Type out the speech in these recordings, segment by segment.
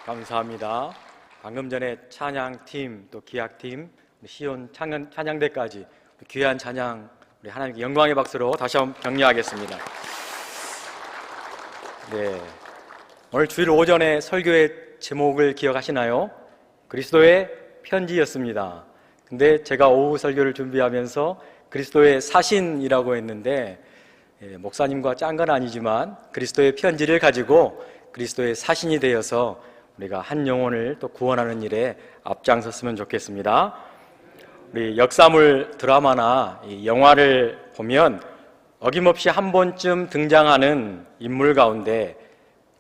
감사합니다. 방금 전에 찬양팀, 또 기악팀, 시온 찬양대까지 귀한 찬양, 우리 하나님께 영광의 박수로 다시 한번 격려하겠습니다. 네, 오늘 주일 오전에 설교의 제목을 기억하시나요? 그리스도의 편지였습니다. 근데 제가 오후 설교를 준비하면서 그리스도의 사신이라고 했는데, 목사님과 짠 건 아니지만 그리스도의 편지를 가지고 그리스도의 사신이 되어서 우리가 한 영혼을 또 구원하는 일에 앞장섰으면 좋겠습니다. 우리 역사물 드라마나 이 영화를 보면 어김없이 한 번쯤 등장하는 인물 가운데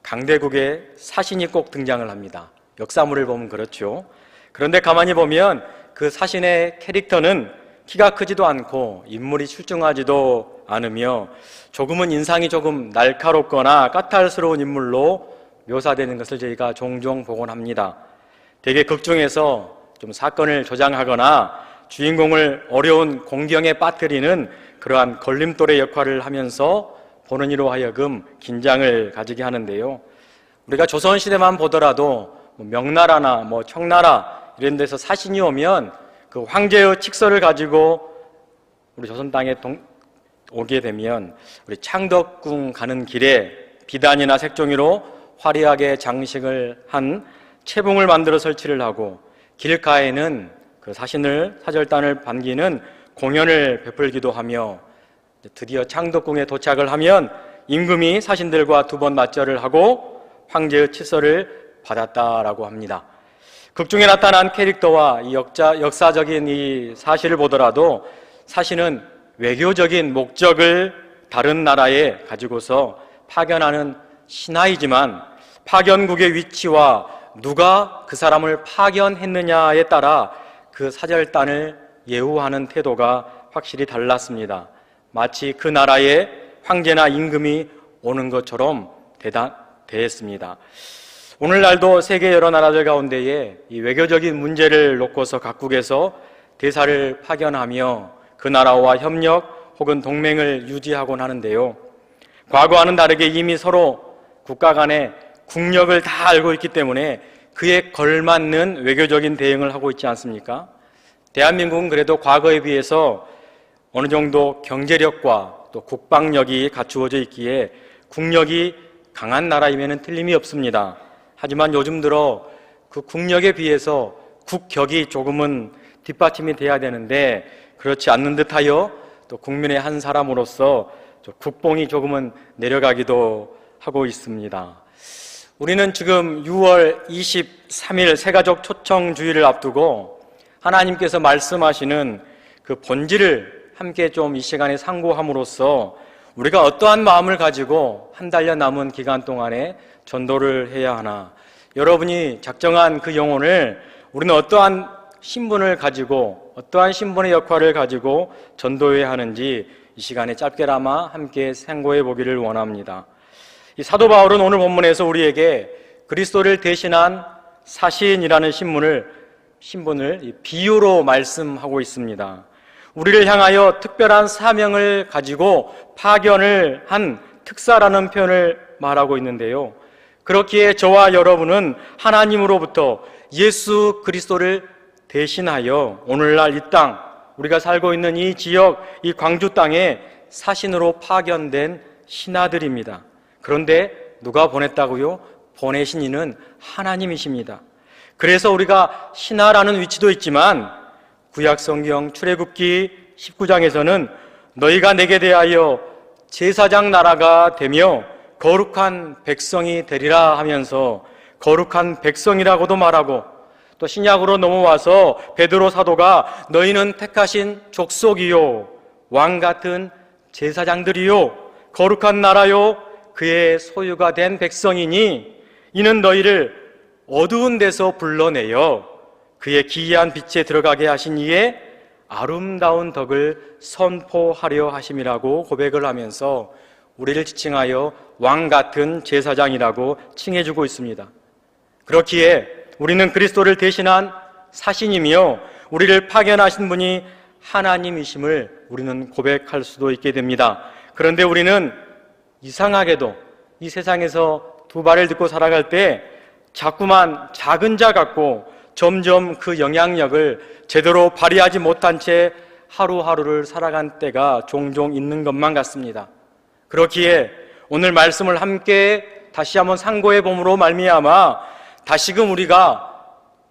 강대국의 사신이 꼭 등장을 합니다. 역사물을 보면 그렇죠. 그런데 가만히 보면 그 사신의 캐릭터는 키가 크지도 않고 인물이 출중하지도 않으며 조금은 인상이 조금 날카롭거나 까탈스러운 인물로 묘사되는 것을 저희가 종종 보곤 합니다. 대개 극 중에서 좀 사건을 조장하거나 주인공을 어려운 공경에 빠뜨리는 그러한 걸림돌의 역할을 하면서 보는 이로 하여금 긴장을 가지게 하는데요. 우리가 조선시대만 보더라도 명나라나 청나라 이런 데서 사신이 오면 그 황제의 칙서를 가지고 우리 조선 땅에 오게 되면 우리 창덕궁 가는 길에 비단이나 색종이로 화려하게 장식을 한 채붕을 만들어 설치를 하고 길가에는 그 사절단을 반기는 공연을 베풀기도 하며, 드디어 창덕궁에 도착을 하면 임금이 사신들과 두 번 맞절을 하고 황제의 칙서를 받았다라고 합니다. 극중에 나타난 캐릭터와 이 역사적인 이 사실을 보더라도 사신은 외교적인 목적을 다른 나라에 가지고서 파견하는 신하이지만 파견국의 위치와 누가 그 사람을 파견했느냐에 따라 그 사절단을 예우하는 태도가 확실히 달랐습니다. 마치 그 나라에 황제나 임금이 오는 것처럼 대했습니다. 오늘날도 세계 여러 나라들 가운데에 이 외교적인 문제를 놓고서 각국에서 대사를 파견하며 그 나라와 협력 혹은 동맹을 유지하곤 하는데요. 과거와는 다르게 이미 서로 국가 간의 국력을 다 알고 있기 때문에 그에 걸맞는 외교적인 대응을 하고 있지 않습니까? 대한민국은 그래도 과거에 비해서 어느 정도 경제력과 또 국방력이 갖추어져 있기에 국력이 강한 나라임에는 틀림이 없습니다. 하지만 요즘 들어 그 국력에 비해서 국격이 조금은 뒷받침이 돼야 되는데 그렇지 않는 듯하여 또 국민의 한 사람으로서 국뽕이 조금은 내려가기도 하고 있습니다. 우리는 지금 6월 23일 새가족 초청주의를 앞두고 하나님께서 말씀하시는 그 본질을 함께 좀 이 시간에 상고함으로써 우리가 어떠한 마음을 가지고 한 달여 남은 기간 동안에 전도를 해야 하나, 여러분이 작정한 그 영혼을 우리는 어떠한 신분을 가지고 어떠한 신분의 역할을 가지고 전도해야 하는지 이 시간에 짧게나마 함께 상고해 보기를 원합니다. 이 사도 바울은 오늘 본문에서 우리에게 그리스도를 대신한 사신이라는 신분을 비유로 말씀하고 있습니다. 우리를 향하여 특별한 사명을 가지고 파견을 한 특사라는 표현을 말하고 있는데요. 그렇기에 저와 여러분은 하나님으로부터 예수 그리스도를 대신하여 오늘날 이 땅, 우리가 살고 있는 이 지역, 이 광주 땅에 사신으로 파견된 신하들입니다. 그런데 누가 보냈다고요? 보내신 이는 하나님이십니다. 그래서 우리가 신하라는 위치도 있지만 구약성경 출애굽기 19장에서는 너희가 내게 대하여 제사장 나라가 되며 거룩한 백성이 되리라 하면서 거룩한 백성이라고도 말하고, 또 신약으로 넘어와서 베드로 사도가 너희는 택하신 족속이요 왕 같은 제사장들이요 거룩한 나라요 그의 소유가 된 백성이니 이는 너희를 어두운 데서 불러내어 그의 기이한 빛에 들어가게 하신 이의 아름다운 덕을 선포하려 하심이라고 고백을 하면서 우리를 지칭하여 왕 같은 제사장이라고 칭해주고 있습니다. 그렇기에 우리는 그리스도를 대신한 사신이며 우리를 파견하신 분이 하나님이심을 우리는 고백할 수도 있게 됩니다. 그런데 우리는 이상하게도 이 세상에서 두 발을 딛고 살아갈 때 자꾸만 작은 자 같고 점점 그 영향력을 제대로 발휘하지 못한 채 하루하루를 살아간 때가 종종 있는 것만 같습니다. 그렇기에 오늘 말씀을 함께 다시 한번 상고해 봄으로 말미암아 다시금 우리가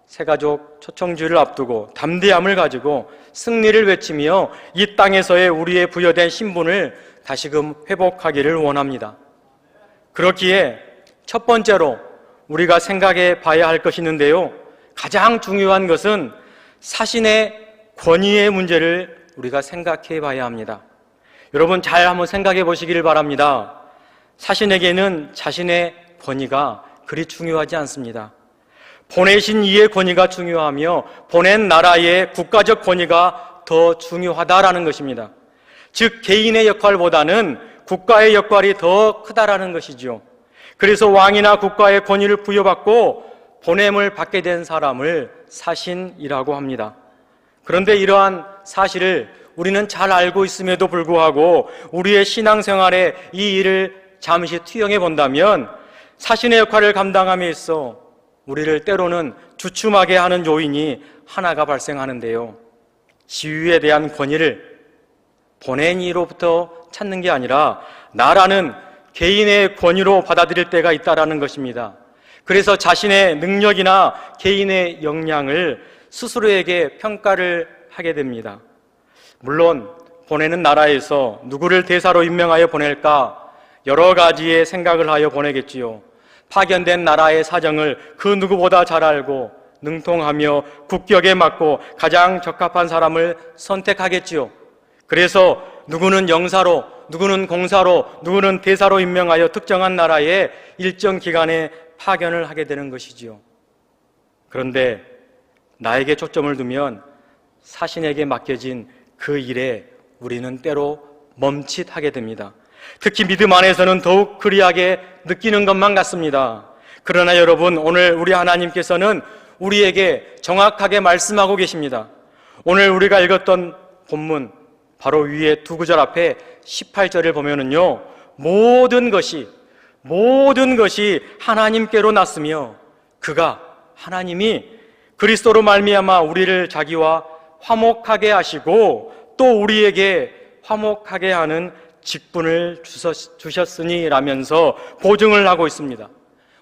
새가족 초청주의를 앞두고 담대함을 가지고 승리를 외치며 이 땅에서의 우리의 부여된 신분을 다시금 회복하기를 원합니다. 그렇기에 첫 번째로 우리가 생각해 봐야 할 것이 있는데요, 가장 중요한 것은 사신의 권위의 문제를 우리가 생각해 봐야 합니다. 여러분 잘 한번 생각해 보시기를 바랍니다. 사신에게는 자신의 권위가 그리 중요하지 않습니다. 보내신 이의 권위가 중요하며 보낸 나라의 국가적 권위가 더 중요하다라는 것입니다. 즉 개인의 역할보다는 국가의 역할이 더 크다라는 것이죠. 그래서 왕이나 국가의 권위를 부여받고 보냄을 받게 된 사람을 사신이라고 합니다. 그런데 이러한 사실을 우리는 잘 알고 있음에도 불구하고 우리의 신앙생활에 이 일을 잠시 투영해 본다면 사신의 역할을 감당함에 있어 우리를 때로는 주춤하게 하는 요인이 하나가 발생하는데요, 지위에 대한 권위를 보낸 이로부터 찾는 게 아니라 나라는 개인의 권위로 받아들일 때가 있다는 것입니다. 그래서 자신의 능력이나 개인의 역량을 스스로에게 평가를 하게 됩니다. 물론 보내는 나라에서 누구를 대사로 임명하여 보낼까 여러 가지의 생각을 하여 보내겠지요. 파견된 나라의 사정을 그 누구보다 잘 알고 능통하며 국격에 맞고 가장 적합한 사람을 선택하겠지요. 그래서 누구는 영사로, 누구는 공사로, 누구는 대사로 임명하여 특정한 나라에 일정 기간에 파견을 하게 되는 것이지요. 그런데 나에게 초점을 두면 사신에게 맡겨진 그 일에 우리는 때로 멈칫하게 됩니다. 특히 믿음 안에서는 더욱 그리하게 느끼는 것만 같습니다. 그러나 여러분, 오늘 우리 하나님께서는 우리에게 정확하게 말씀하고 계십니다. 오늘 우리가 읽었던 본문 바로 위에 두 구절 앞에 18절을 보면은요, 모든 것이 하나님께로 났으며 그가, 하나님이 그리스도로 말미암아 우리를 자기와 화목하게 하시고 또 우리에게 화목하게 하는 직분을 주셨으니 라면서 보증을 하고 있습니다.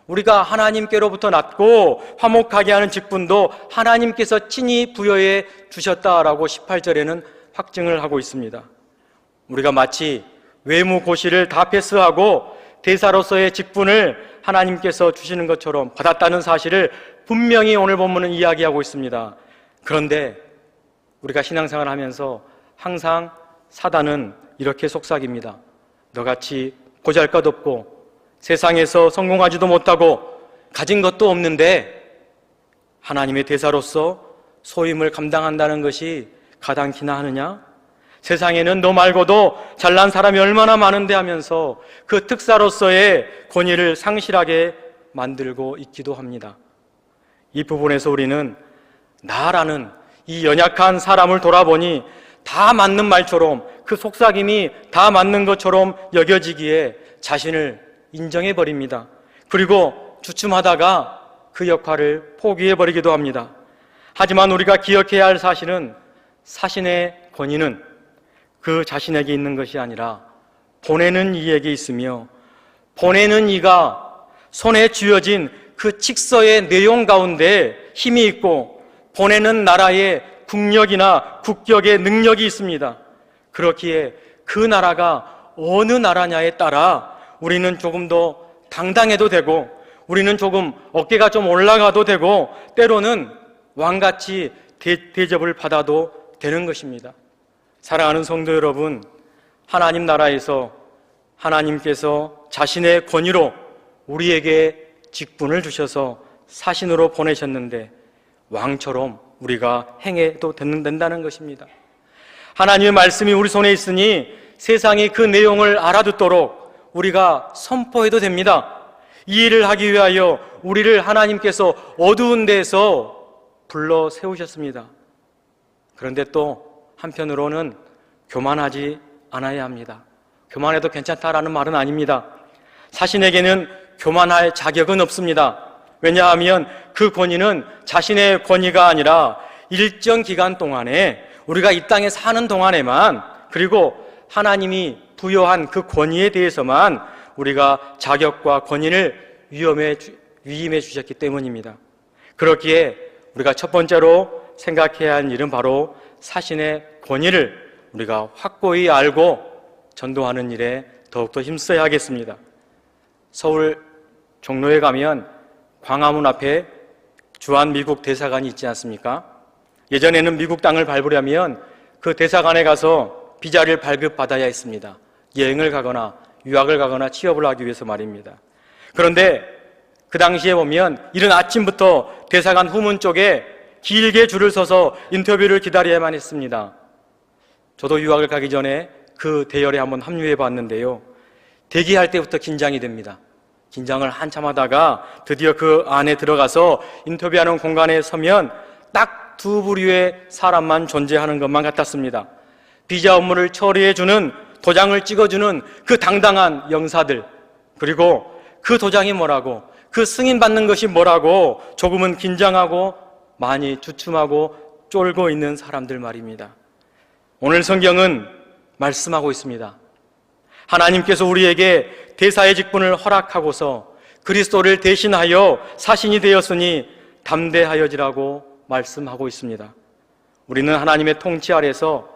우리가 하나님께로부터 났고 화목하게 하는 직분도 하나님께서 친히 부여해 주셨다라고 18절에는 확증을 하고 있습니다. 우리가 마치 외무고시를 다 패스하고 대사로서의 직분을 하나님께서 주시는 것처럼 받았다는 사실을 분명히 오늘 본문은 이야기하고 있습니다. 그런데 우리가 신앙생활을 하면서 항상 사단은 이렇게 속삭입니다. 너같이 보잘것없고 세상에서 성공하지도 못하고 가진 것도 없는데 하나님의 대사로서 소임을 감당한다는 것이 가당키나 하느냐? 세상에는 너 말고도 잘난 사람이 얼마나 많은데 하면서 그 특사로서의 권위를 상실하게 만들고 있기도 합니다. 이 부분에서 우리는 나라는 이 연약한 사람을 돌아보니 다 맞는 말처럼, 그 속삭임이 다 맞는 것처럼 여겨지기에 자신을 인정해버립니다. 그리고 주춤하다가 그 역할을 포기해버리기도 합니다. 하지만 우리가 기억해야 할 사실은 사신의 권위는 그 자신에게 있는 것이 아니라 보내는 이에게 있으며 보내는 이가 손에 쥐어진 그 칙서의 내용 가운데 힘이 있고 보내는 나라의 국력이나 국격의 능력이 있습니다. 그렇기에 그 나라가 어느 나라냐에 따라 우리는 조금 더 당당해도 되고 우리는 조금 어깨가 좀 올라가도 되고 때로는 왕같이 대접을 받아도 되는 것입니다. 사랑하는 성도 여러분, 하나님 나라에서 하나님께서 자신의 권위로 우리에게 직분을 주셔서 사신으로 보내셨는데 왕처럼 우리가 행해도 된다는 것입니다. 하나님의 말씀이 우리 손에 있으니 세상이 그 내용을 알아듣도록 우리가 선포해도 됩니다. 이 일을 하기 위하여 우리를 하나님께서 어두운 데에서 불러 세우셨습니다. 그런데 또 한편으로는 교만하지 않아야 합니다. 교만해도 괜찮다라는 말은 아닙니다. 사신에게는 교만할 자격은 없습니다. 왜냐하면 그 권위는 자신의 권위가 아니라 일정 기간 동안에 우리가 이 땅에 사는 동안에만, 그리고 하나님이 부여한 그 권위에 대해서만 우리가 자격과 권위를 위임해 주셨기 때문입니다. 그렇기에 우리가 첫 번째로 생각해야 할 일은 바로 사신의 권위를 우리가 확고히 알고 전도하는 일에 더욱더 힘써야 하겠습니다. 서울 종로에 가면 광화문 앞에 주한 미국 대사관이 있지 않습니까? 예전에는 미국 땅을 밟으려면 그 대사관에 가서 비자를 발급받아야 했습니다. 여행을 가거나 유학을 가거나 취업을 하기 위해서 말입니다. 그런데 그 당시에 보면 이른 아침부터 대사관 후문 쪽에 길게 줄을 서서 인터뷰를 기다려야만 했습니다. 저도 유학을 가기 전에 그 대열에 한번 합류해 봤는데요. 대기할 때부터 긴장이 됩니다. 긴장을 한참 하다가 드디어 그 안에 들어가서 인터뷰하는 공간에 서면 딱 두 부류의 사람만 존재하는 것만 같았습니다. 비자 업무를 처리해주는, 도장을 찍어주는 그 당당한 영사들, 그리고 그 도장이 뭐라고, 그 승인받는 것이 뭐라고 조금은 긴장하고 많이 주춤하고 쫄고 있는 사람들 말입니다. 오늘 성경은 말씀하고 있습니다. 하나님께서 우리에게 대사의 직분을 허락하고서 그리스도를 대신하여 사신이 되었으니 담대하여지라고 말씀하고 있습니다. 우리는 하나님의 통치 아래서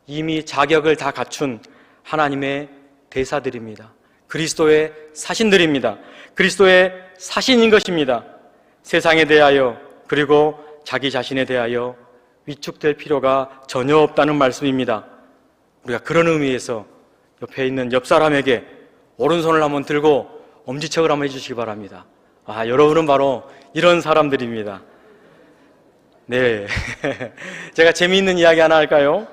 이미 자격을 다 갖춘 하나님의 대사들입니다. 그리스도의 사신들입니다. 그리스도의 사신인 것입니다. 세상에 대하여 그리고 자기 자신에 대하여 위축될 필요가 전혀 없다는 말씀입니다. 우리가 그런 의미에서 옆에 있는 옆 사람에게 오른손을 한번 들고 엄지척을 한번 해주시기 바랍니다. 여러분은 바로 이런 사람들입니다. 네. 제가 재미있는 이야기 하나 할까요?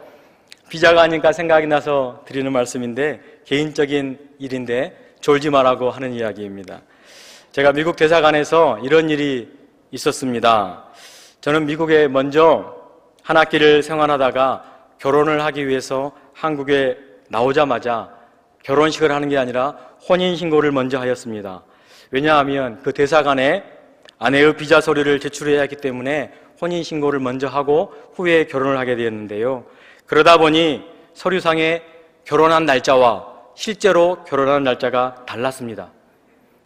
비자가 아니니까 생각이 나서 드리는 말씀인데, 개인적인 일인데 졸지 말라고 하는 이야기입니다. 제가 미국 대사관에서 이런 일이 있었습니다. 저는 미국에 먼저 한 학기를 생활하다가 결혼을 하기 위해서 한국에 나오자마자 결혼식을 하는 게 아니라 혼인신고를 먼저 하였습니다. 왜냐하면 그 대사관에 아내의 비자 서류를 제출해야 했기 때문에 혼인신고를 먼저 하고 후에 결혼을 하게 되었는데요. 그러다 보니 서류상에 결혼한 날짜와 실제로 결혼한 날짜가 달랐습니다.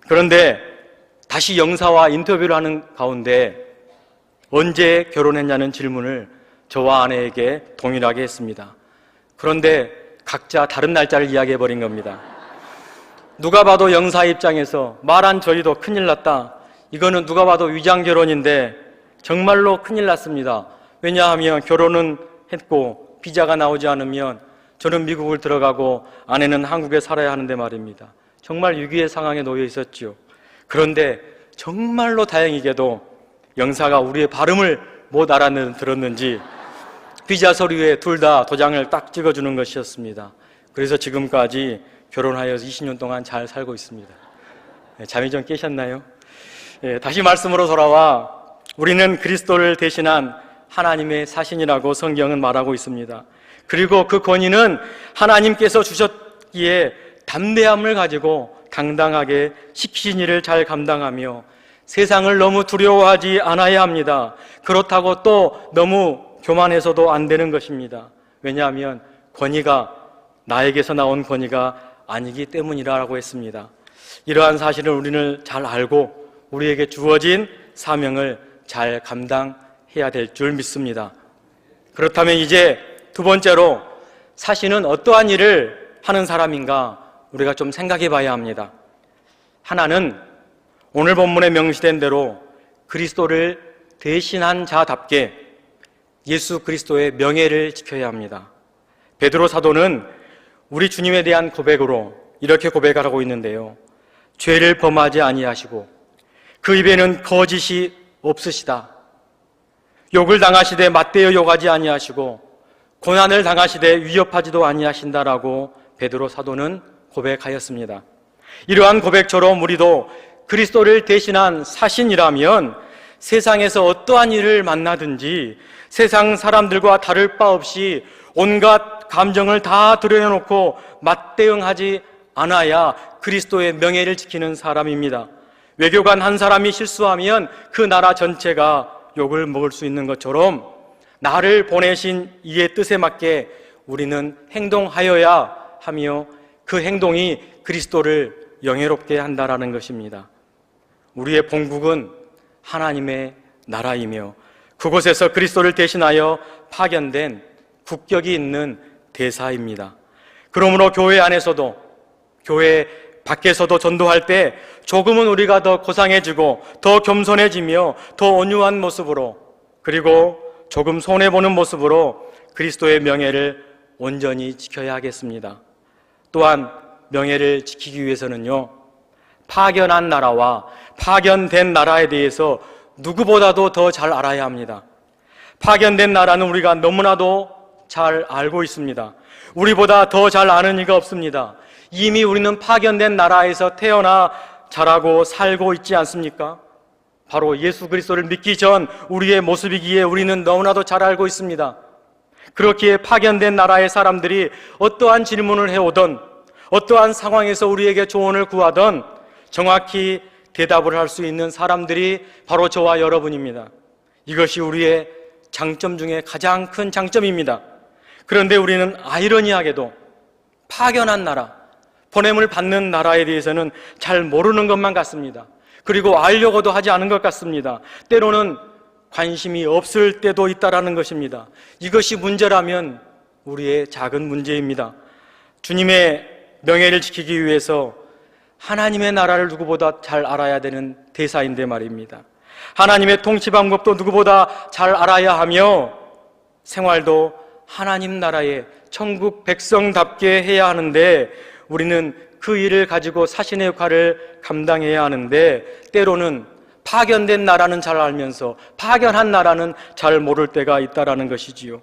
그런데 다시 영사와 인터뷰를 하는 가운데 언제 결혼했냐는 질문을 저와 아내에게 동일하게 했습니다. 그런데 각자 다른 날짜를 이야기해버린 겁니다. 누가 봐도 영사 입장에서 말한 저희도 큰일 났다. 이거는 누가 봐도 위장결혼인데 정말로 큰일 났습니다. 왜냐하면 결혼은 했고 비자가 나오지 않으면 저는 미국을 들어가고 아내는 한국에 살아야 하는데 말입니다. 정말 위기의 상황에 놓여 있었지요. 그런데 정말로 다행히게도 영사가 우리의 발음을 못 알아들었는지 비자 서류에 둘 다 도장을 딱 찍어주는 것이었습니다. 그래서 지금까지 결혼하여 20년 동안 잘 살고 있습니다. 잠이 좀 깨셨나요? 다시 말씀으로 돌아와 우리는 그리스도를 대신한 하나님의 사신이라고 성경은 말하고 있습니다. 그리고 그 권위는 하나님께서 주셨기에 담대함을 가지고 당당하게 시키신 일을 잘 감당하며 세상을 너무 두려워하지 않아야 합니다. 그렇다고 또 너무 교만해서도 안 되는 것입니다. 왜냐하면 권위가 나에게서 나온 권위가 아니기 때문이라고 했습니다. 이러한 사실을 우리는 잘 알고 우리에게 주어진 사명을 잘 감당해야 될 줄 믿습니다. 그렇다면 이제 두 번째로 사신은 어떠한 일을 하는 사람인가 우리가 좀 생각해 봐야 합니다. 하나는 오늘 본문에 명시된 대로 그리스도를 대신한 자답게 예수 그리스도의 명예를 지켜야 합니다. 베드로 사도는 우리 주님에 대한 고백으로 이렇게 고백하고 있는데요. 죄를 범하지 아니하시고 그 입에는 거짓이 없으시다. 욕을 당하시되 맞대어 욕하지 아니하시고 고난을 당하시되 위협하지도 아니하신다라고 베드로 사도는 고백하였습니다. 이러한 고백처럼 우리도 그리스도를 대신한 사신이라면 세상에서 어떠한 일을 만나든지 세상 사람들과 다를 바 없이 온갖 감정을 다 드러내놓고 맞대응하지 않아야 그리스도의 명예를 지키는 사람입니다. 외교관 한 사람이 실수하면 그 나라 전체가 욕을 먹을 수 있는 것처럼 나를 보내신 이의 뜻에 맞게 우리는 행동하여야 하며 그 행동이 그리스도를 영예롭게 한다라는 것입니다. 우리의 본국은 하나님의 나라이며 그곳에서 그리스도를 대신하여 파견된 국격이 있는 대사입니다. 그러므로 교회 안에서도 교회 밖에서도 전도할 때 조금은 우리가 더 고상해지고 더 겸손해지며 더 온유한 모습으로 그리고 조금 손해보는 모습으로 그리스도의 명예를 온전히 지켜야 하겠습니다. 또한 명예를 지키기 위해서는요, 파견한 나라와 파견된 나라에 대해서 누구보다도 더 잘 알아야 합니다. 파견된 나라는 우리가 너무나도 잘 알고 있습니다. 우리보다 더 잘 아는 이가 없습니다. 이미 우리는 파견된 나라에서 태어나 자라고 살고 있지 않습니까? 바로 예수 그리스도를 믿기 전 우리의 모습이기에 우리는 너무나도 잘 알고 있습니다. 그렇기에 파견된 나라의 사람들이 어떠한 질문을 해오던 어떠한 상황에서 우리에게 조언을 구하던 정확히 대답을 할 수 있는 사람들이 바로 저와 여러분입니다. 이것이 우리의 장점 중에 가장 큰 장점입니다. 그런데 우리는 아이러니하게도 파견한 나라, 보냄을 받는 나라에 대해서는 잘 모르는 것만 같습니다. 그리고 알려고도 하지 않은 것 같습니다. 때로는 관심이 없을 때도 있다라는 것입니다. 이것이 문제라면 우리의 작은 문제입니다. 주님의 명예를 지키기 위해서 하나님의 나라를 누구보다 잘 알아야 되는 대사인데 말입니다. 하나님의 통치 방법도 누구보다 잘 알아야 하며 생활도 하나님 나라의 천국 백성답게 해야 하는데 우리는 그 일을 가지고 사신의 역할을 감당해야 하는데 때로는 파견된 나라는 잘 알면서 파견한 나라는 잘 모를 때가 있다라는 것이지요.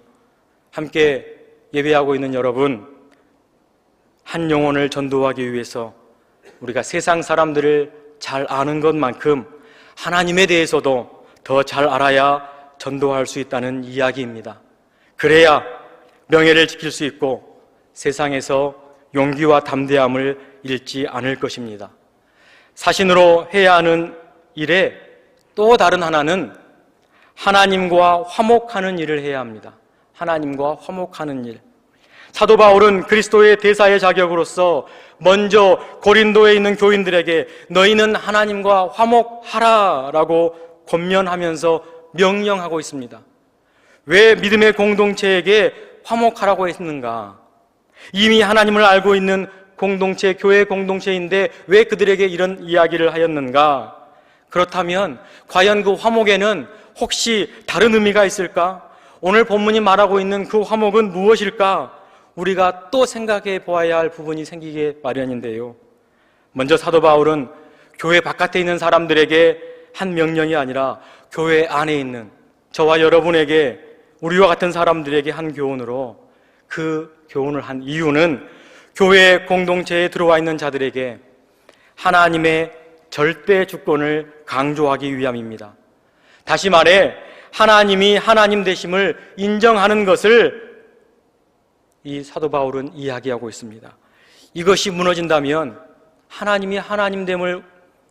함께 예배하고 있는 여러분, 한 영혼을 전도하기 위해서 우리가 세상 사람들을 잘 아는 것만큼 하나님에 대해서도 더 잘 알아야 전도할 수 있다는 이야기입니다. 그래야 명예를 지킬 수 있고 세상에서 용기와 담대함을 잃지 않을 것입니다. 사신으로 해야 하는 일에 또 다른 하나는 하나님과 화목하는 일을 해야 합니다. 하나님과 화목하는 일. 사도 바울은 그리스도의 대사의 자격으로서 먼저 고린도에 있는 교인들에게 너희는 하나님과 화목하라라고 권면하면서 명령하고 있습니다. 왜 믿음의 공동체에게 화목하라고 했는가? 이미 하나님을 알고 있는 공동체, 교회 공동체인데 왜 그들에게 이런 이야기를 하였는가? 그렇다면 과연 그 화목에는 혹시 다른 의미가 있을까? 오늘 본문이 말하고 있는 그 화목은 무엇일까? 우리가 또 생각해 보아야 할 부분이 생기게 마련인데요. 먼저 사도 바울은 교회 바깥에 있는 사람들에게 한 명령이 아니라 교회 안에 있는 저와 여러분에게, 우리와 같은 사람들에게 한 교훈으로, 그 교훈을 한 이유는 교회 공동체에 들어와 있는 자들에게 하나님의 절대 주권을 강조하기 위함입니다. 다시 말해 하나님이 하나님 되심을 인정하는 것을 이 사도 바울은 이야기하고 있습니다. 이것이 무너진다면, 하나님이 하나님됨을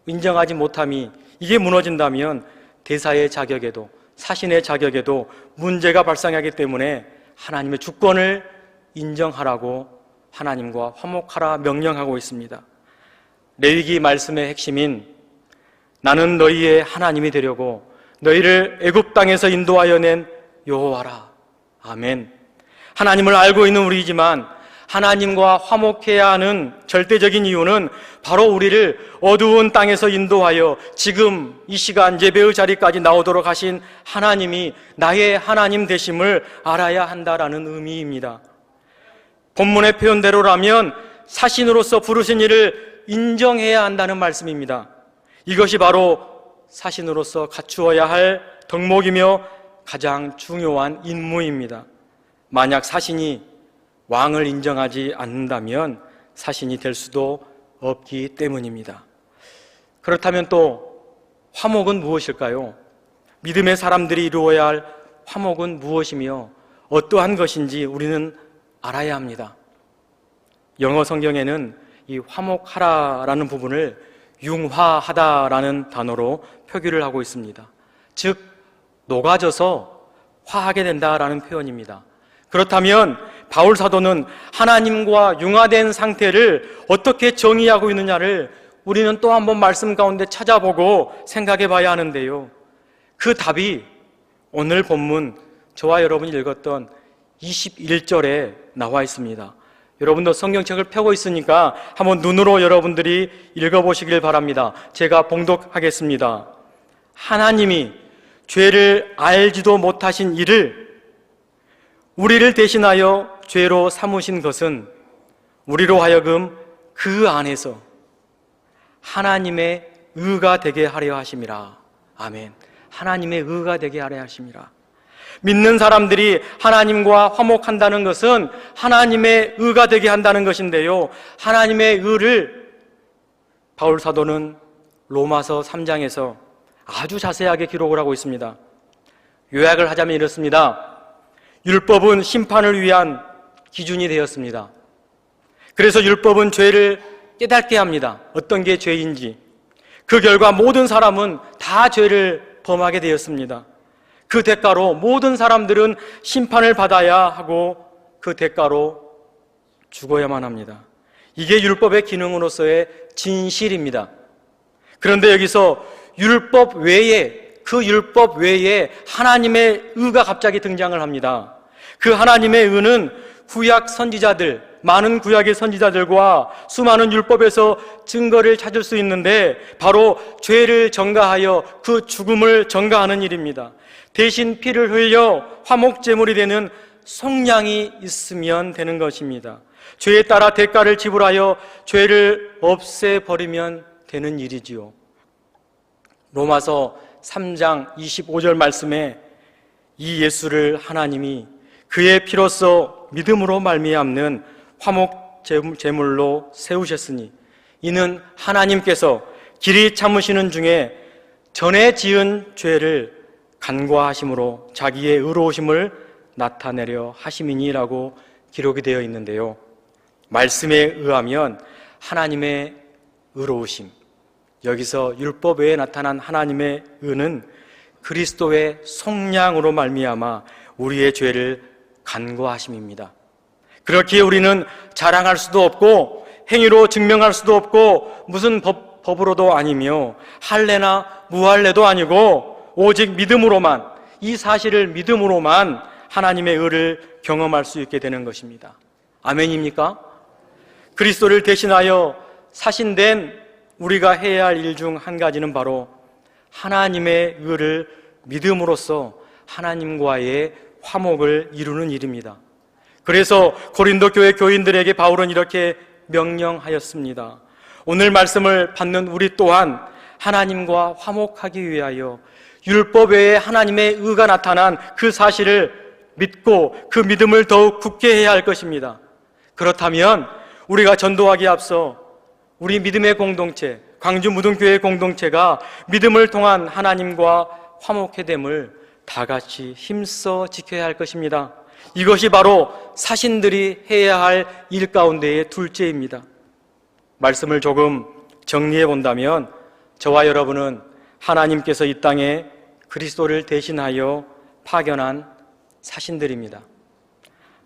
인정하지 못함이 이게 무너진다면 대사의 자격에도 사신의 자격에도 문제가 발생하기 때문에 하나님의 주권을 인정하라고 하나님과 화목하라 명령하고 있습니다. 레위기 말씀의 핵심인 나는 너희의 하나님이 되려고 너희를 애굽 땅에서 인도하여 낸 여호와라. 아멘. 하나님을 알고 있는 우리이지만 하나님과 화목해야 하는 절대적인 이유는 바로 우리를 어두운 땅에서 인도하여 지금 이 시간 예배의 자리까지 나오도록 하신 하나님이 나의 하나님 되심을 알아야 한다라는 의미입니다. 본문의 표현대로라면 사신으로서 부르신 일을 인정해야 한다는 말씀입니다. 이것이 바로 사신으로서 갖추어야 할 덕목이며 가장 중요한 임무입니다. 만약 사신이 왕을 인정하지 않는다면 사신이 될 수도 없기 때문입니다. 그렇다면 또 화목은 무엇일까요? 믿음의 사람들이 이루어야 할 화목은 무엇이며 어떠한 것인지 우리는 알아야 합니다. 영어 성경에는 이 화목하라라는 부분을 융화하다라는 단어로 표기를 하고 있습니다. 즉 녹아져서 화하게 된다라는 표현입니다. 그렇다면 바울 사도는 하나님과 융화된 상태를 어떻게 정의하고 있느냐를 우리는 또 한 번 말씀 가운데 찾아보고 생각해 봐야 하는데요. 그 답이 오늘 본문 저와 여러분이 읽었던 21절에 나와 있습니다. 여러분도 성경책을 펴고 있으니까 한번 눈으로 여러분들이 읽어보시길 바랍니다. 제가 봉독하겠습니다. 하나님이 죄를 알지도 못하신 이를 우리를 대신하여 죄로 삼으신 것은 우리로 하여금 그 안에서 하나님의 의가 되게 하려 하심이라. 아멘. 하나님의 의가 되게 하려 하심이라. 믿는 사람들이 하나님과 화목한다는 것은 하나님의 의가 되게 한다는 것인데요, 하나님의 의를 바울 사도는 로마서 3장에서 아주 자세하게 기록을 하고 있습니다. 요약을 하자면 이렇습니다. 율법은 심판을 위한 기준이 되었습니다. 그래서 율법은 죄를 깨닫게 합니다. 어떤 게 죄인지. 그 결과 모든 사람은 다 죄를 범하게 되었습니다. 그 대가로 모든 사람들은 심판을 받아야 하고 그 대가로 죽어야만 합니다. 이게 율법의 기능으로서의 진실입니다. 그런데 여기서 율법 외에, 그 율법 외에 하나님의 의가 갑자기 등장을 합니다. 그 하나님의 의는 구약 선지자들, 많은 구약의 선지자들과 수많은 율법에서 증거를 찾을 수 있는데 바로 죄를 전가하여 그 죽음을 전가하는 일입니다. 대신 피를 흘려 화목제물이 되는 속량이 있으면 되는 것입니다. 죄에 따라 대가를 지불하여 죄를 없애버리면 되는 일이지요. 로마서 3장 25절 말씀에 이 예수를 하나님이 그의 피로써 믿음으로 말미암는 화목 제물로 세우셨으니 이는 하나님께서 길이 참으시는 중에 전에 지은 죄를 간과하심으로 자기의 의로우심을 나타내려 하심이니라고 기록이 되어 있는데요, 말씀에 의하면 하나님의 의로우심, 여기서 율법 외에 나타난 하나님의 의는 그리스도의 속량으로 말미암아 우리의 죄를 간과하심입니다. 그렇기에 우리는 자랑할 수도 없고 행위로 증명할 수도 없고 무슨 법으로도 아니며 할례나 무할례도 아니고 오직 믿음으로만, 이 사실을 믿음으로만 하나님의 의를 경험할 수 있게 되는 것입니다. 아멘입니까? 그리스도를 대신하여 사신된 우리가 해야 할 일 중 한 가지는 바로 하나님의 의를 믿음으로써 하나님과의 화목을 이루는 일입니다. 그래서 고린도 교회 교인들에게 바울은 이렇게 명령하였습니다. 오늘 말씀을 받는 우리 또한 하나님과 화목하기 위하여 율법 외에 하나님의 의가 나타난 그 사실을 믿고 그 믿음을 더욱 굳게 해야 할 것입니다. 그렇다면 우리가 전도하기에 앞서 우리 믿음의 공동체, 광주 무등교회 공동체가 믿음을 통한 하나님과 화목해 됨을 다 같이 힘써 지켜야 할 것입니다. 이것이 바로 사신들이 해야 할 일 가운데의 둘째입니다. 말씀을 조금 정리해 본다면 저와 여러분은 하나님께서 이 땅에 그리스도를 대신하여 파견한 사신들입니다.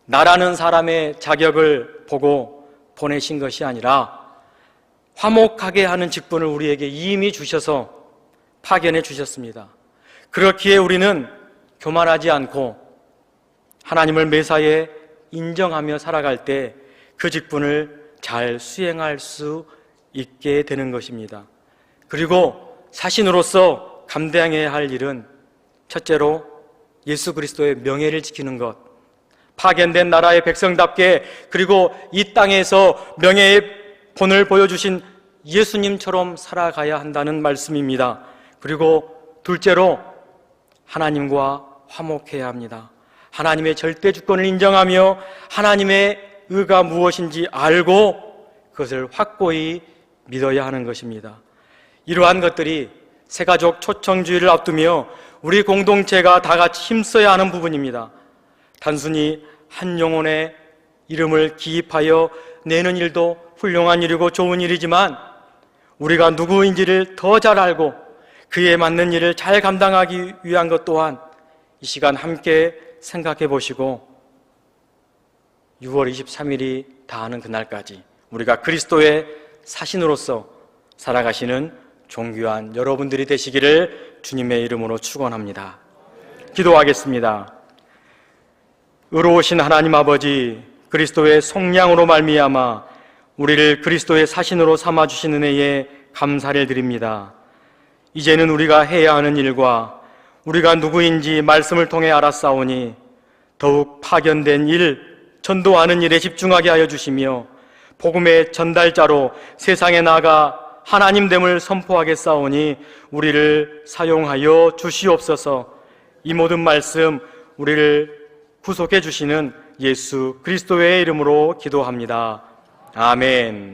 나라는 사람의 자격을 보고 보내신 것이 아니라 화목하게 하는 직분을 우리에게 이미 주셔서 파견해 주셨습니다. 그렇기에 우리는 교만하지 않고 하나님을 매사에 인정하며 살아갈 때 그 직분을 잘 수행할 수 있게 되는 것입니다. 그리고 사신으로서 감당해야 할 일은 첫째로 예수 그리스도의 명예를 지키는 것, 파견된 나라의 백성답게, 그리고 이 땅에서 명예의 본을 보여주신 예수님처럼 살아가야 한다는 말씀입니다. 그리고 둘째로 하나님과 화목해야 합니다. 하나님의 절대 주권을 인정하며 하나님의 의가 무엇인지 알고 그것을 확고히 믿어야 하는 것입니다. 이러한 것들이 새가족 초청주의를 앞두며 우리 공동체가 다 같이 힘써야 하는 부분입니다. 단순히 한 영혼의 이름을 기입하여 내는 일도 훌륭한 일이고 좋은 일이지만 우리가 누구인지를 더 잘 알고 그에 맞는 일을 잘 감당하기 위한 것 또한 이 시간 함께 생각해 보시고 6월 23일이 다하는 그날까지 우리가 그리스도의 사신으로서 살아가시는 존귀한 여러분들이 되시기를 주님의 이름으로 축원합니다. 기도하겠습니다. 의로우신 하나님 아버지, 그리스도의 속량으로 말미암아 우리를 그리스도의 사신으로 삼아주신 은혜에 감사를 드립니다. 이제는 우리가 해야 하는 일과 우리가 누구인지 말씀을 통해 알았사오니 더욱 파견된 일, 전도하는 일에 집중하게 하여 주시며 복음의 전달자로 세상에 나가 하나님됨을 선포하겠사오니 우리를 사용하여 주시옵소서. 이 모든 말씀 우리를 구속해 주시는 예수 그리스도의 이름으로 기도합니다. 아멘.